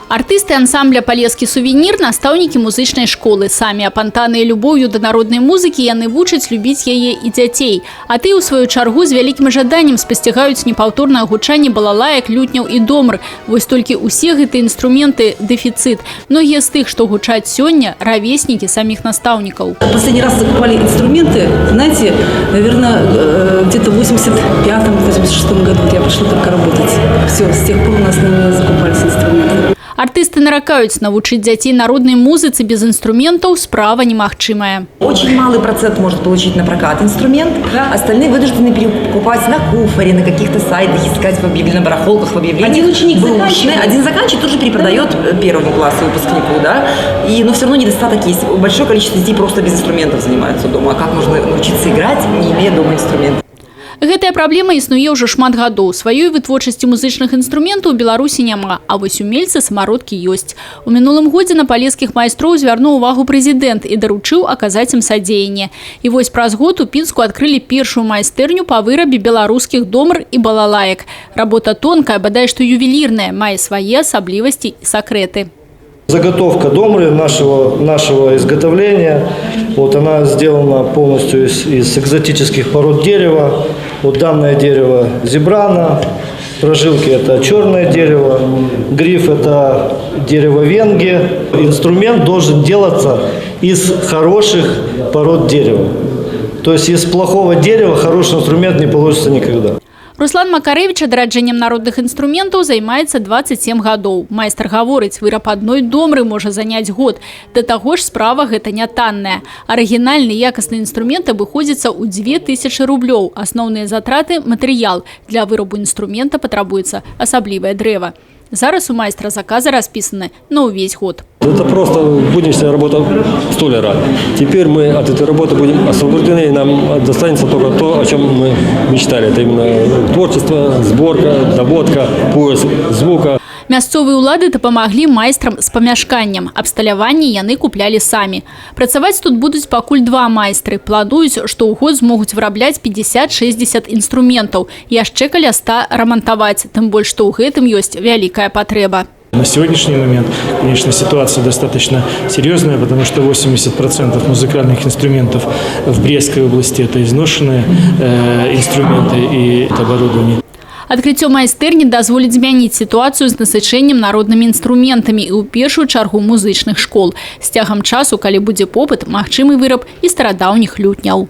Артисты ансамбля «Полескі сувенір» – настаўнікі музычнай школы. Самі апантаныя любоўю да народнай музыкі яны вучаць любіць яе і дзяцей. А ты, у сваю чаргу, з вялікім жаданнем спасцігаюць непаўторнае гучанне балалаек, лютняў і домр. Вось толькі усе гэтыя інструменты – дэфіцыт. Многія з тых, што гучаць сёння – равеснікі саміх настаўнікаў. Последний раз закупали инструменты, знаете, наверное, где-то в 85-86 году я пришла только работать. Все, с тех пор у нас не закупались инструменты. Артисты наракаюць, навучыць дзяцей народнай музыцы без инструментов справа немагчымая. Очень малый процент может получить на прокат инструмент, остальные вынуждены перекупать на Куфоре, на каких-то сайтах, искать в объявлении, на барахолках, в объявлениях. Один ученик заканчивает. Один заканчивает, тут же перепродает первому классу выпускнику, да? Но все равно недостаток есть. Большое количество детей просто без инструментов занимаются дома. А как можно научиться играть, не имея дома инструментов? Гэтая праблема існуе ўжо шмат гадоў. Сваёй вытворчасці музычных інструментаў у Беларусі няма, а вось умельцы самародкі ёсць. У мінулым годзе на палескіх майстроў звярнуў увагу прэзідэнт і даручыў аказаць ім садзеянне. І вось праз год у Пінску адкрылі першую майстэрню па вырабе беларускіх домр і балалаек. Работа тонкая, бадай што ювелірная, мае свае асаблівасці і сакрэты. Заготовка домры нашего изготовления, вот она сделана полностью из экзотических пород дерева. Вот данное дерево зебрана, прожилки это черное дерево, гриф это дерево венги. Инструмент должен делаться из хороших пород дерева. То есть из плохого дерева хороший инструмент не получится никогда. Руслан Макаревич адраджэннем народных інструментаў займаецца 27 гадоў. Майстар гаворыць, выраб адной домры можа заняць год. Да таго ж справа гэта не танная. Арыгінальны якасны інструмент абыходзіцца ў 2000 рублёў. Асноўныя затраты – матэрыял. Для вырабу інструмента патрабуецца асаблівае дрэва. Зараз у майстра заказы расписаны на увесь год. Это просто будничная работа столяра. Теперь мы от этой работы будем освобождены, и нам достанется только то, о чем мы мечтали. Это именно творчество, сборка, доводка, поиск звука. Мясцовыя ўлады дапамаглі майстрам з памяшканнем. Абсталяванне яны куплялі самі. Працаваць тут будуць пакуль два майстры. Плануюць, што ў год змогуць вырабляць 50-60 інструментаў. Яшчэ каля 100 рамантаваць. Тым больш, што ў гэтым ёсць вялікая патрэба. На сегодняшний момент, конечно, ситуация достаточно серьезная, потому что 80% музыкальных инструментов в Брестской области – это изношенные инструменты и оборудование. Адкрыццё майстэрні дазволіць змяніць сітуацыю з насычэннем народнымі інструментамі і ў першую чаргу музычных школ. З цягам часу, калі будзе попыт, магчымы выраб і старадаўніх лютняў.